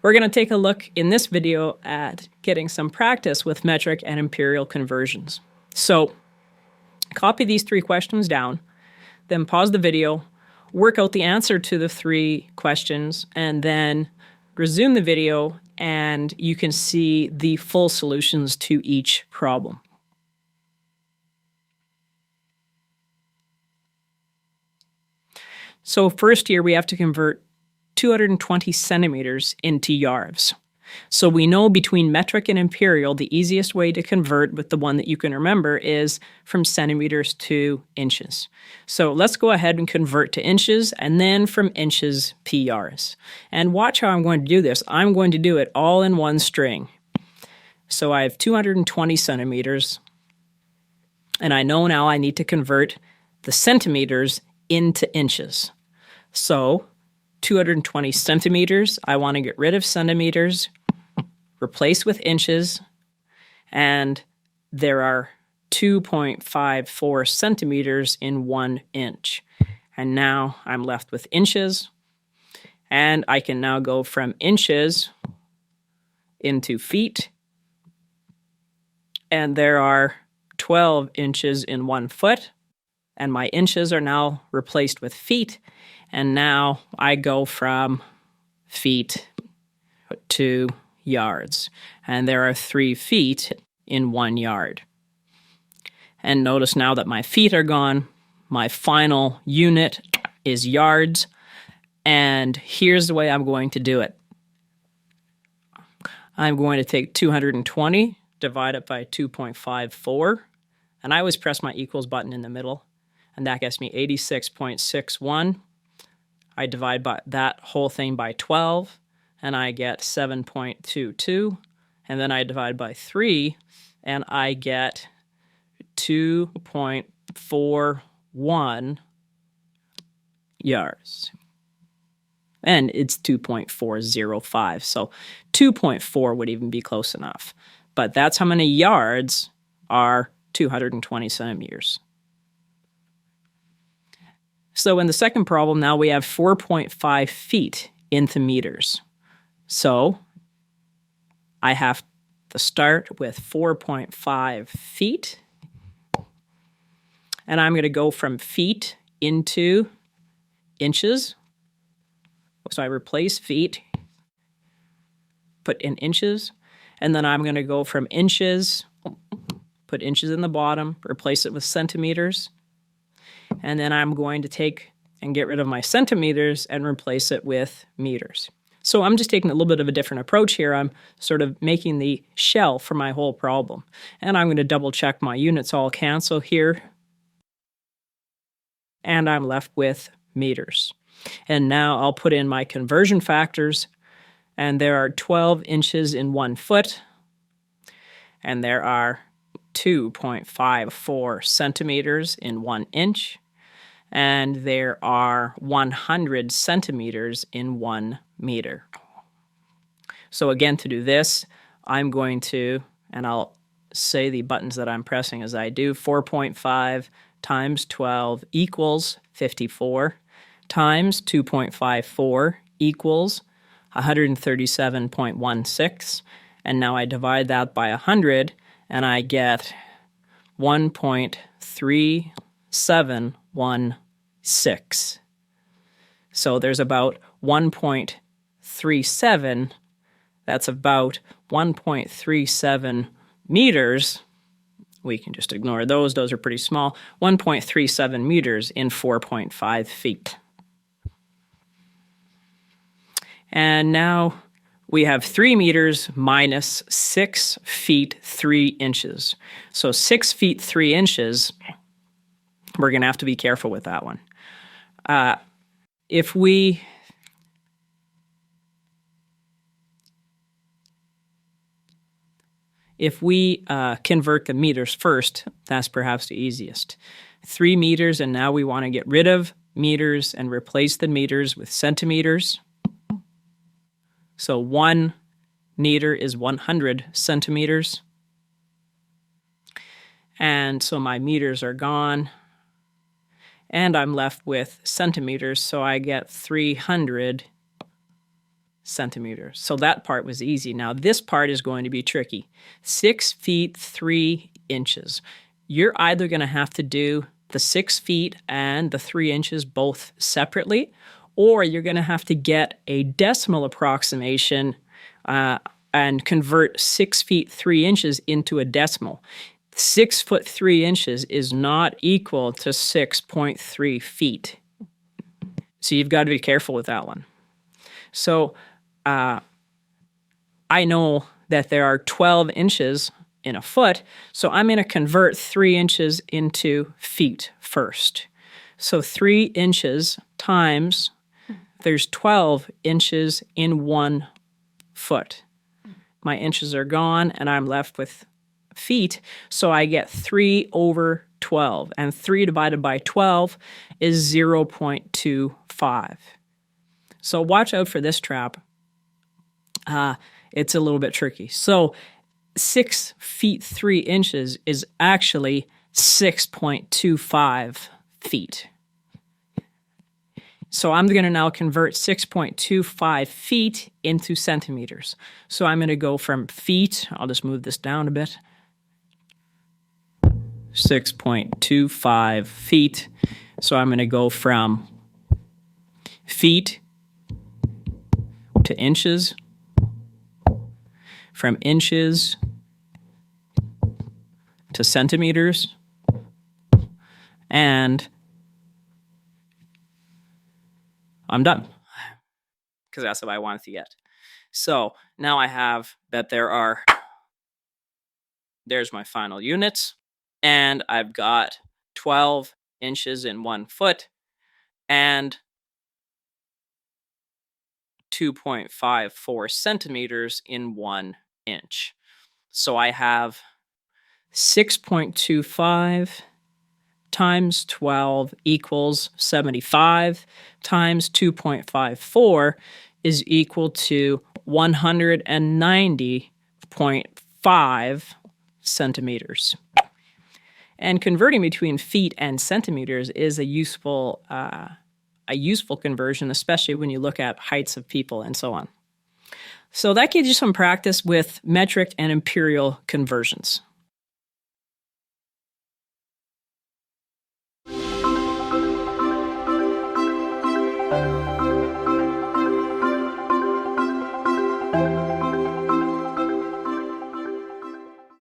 We're going to take a look in this video at getting some practice with metric and imperial conversions. So copy these 3 questions down, then pause the video, work out the answer to the 3 questions, and then resume the video and you can see the full solutions to each problem. So first here we have to convert 220 centimeters into yards. So we know between metric and imperial, the easiest way to convert with the one that you can remember is from centimeters to inches. So let's go ahead and convert to inches and then from inches PRs. And watch how I'm going to do this. I'm going to do it all in one string. So I have 220 centimeters and I know now I need to convert the centimeters into inches. So 220 centimeters, I want to get rid of centimeters, replace with inches, and there are 2.54 centimeters in 1 inch. And now I'm left with inches, and I can now go from inches into feet, and there are 12 inches in 1 foot, and my inches are now replaced with feet. And now I go from feet to yards. And there are 3 feet in 1 yard. And notice now that my feet are gone, my final unit is yards. And here's the way I'm going to do it. I'm going to take 220, divide it by 2.54. And I always press my equals button in the middle. And that gets me 86.61. I divide by that whole thing by 12, and I get 7.22. And then I divide by 3, and I get 2.41 yards. And it's 2.405, so 2.4 would even be close enough. But that's how many yards are 220 centimeters. So in the second problem, now we have 4.5 feet into meters. So I have to start with 4.5 feet. And I'm going to go from feet into inches. So I replace feet, put in inches. And then I'm going to go from inches, put inches in the bottom, replace it with centimeters. And then I'm going to take and get rid of my centimeters and replace it with meters. So I'm just taking a little bit of a different approach here. I'm sort of making the shell for my whole problem. And I'm going to double check my units all cancel here. And I'm left with meters. And now I'll put in my conversion factors. And there are 12 inches in 1 foot. And there are 2.54 centimeters in 1 inch, and there are 100 centimeters in 1 meter. So again, to do this, I'm going to, and I'll say the buttons that I'm pressing as I do, 4.5 times 12 equals 54, times 2.54 equals 137.16, and now I divide that by 100, and I get 1.3716. So there's about 1.37, that's about 1.37 meters. We can just ignore those are pretty small. 1.37 meters in 4.5 feet. And now we have 3 meters minus 6 feet 3 inches. So 6 feet 3 inches, we're going to have to be careful with that one. If we convert the meters first, that's perhaps the easiest. 3 meters, and now we want to get rid of meters and replace the meters with centimeters. So 1 meter is 100 centimeters. And so my meters are gone. And I'm left with centimeters, so I get 300 centimeters. So that part was easy. Now this part is going to be tricky. 6 feet 3 inches. You're either going to have to do the 6 feet and the 3 inches both separately, or you're going to have to get a decimal approximation and convert 6 feet 3 inches into a decimal. 6 foot 3 inches is not equal to 6.3 feet. So you've got to be careful with that one. So I know that there are 12 inches in a foot, so I'm going to convert 3 inches into feet first. So 3 inches times, there's 12 inches in 1 foot. My inches are gone, and I'm left with feet, so I get 3 over 12, and 3 divided by 12 is 0.25. So watch out for this trap. It's a little bit tricky. So 6 feet 3 inches is actually 6.25 feet. So I'm going to now convert 6.25 feet into centimeters. So I'm going to go from feet, I'll just move this down a bit, 6.25 feet. So I'm going to go from feet to inches, from inches to centimeters, and I'm done, because that's what I wanted to get. So now I have that there's my final units, and I've got 12 inches in 1 foot and 2.54 centimeters in 1 inch. So I have 6.25 times 12 equals 75 times 2.54 is equal to 190.5 centimeters. And converting between feet and centimeters is a useful conversion, especially when you look at heights of people and so on. So that gives you some practice with metric and imperial conversions.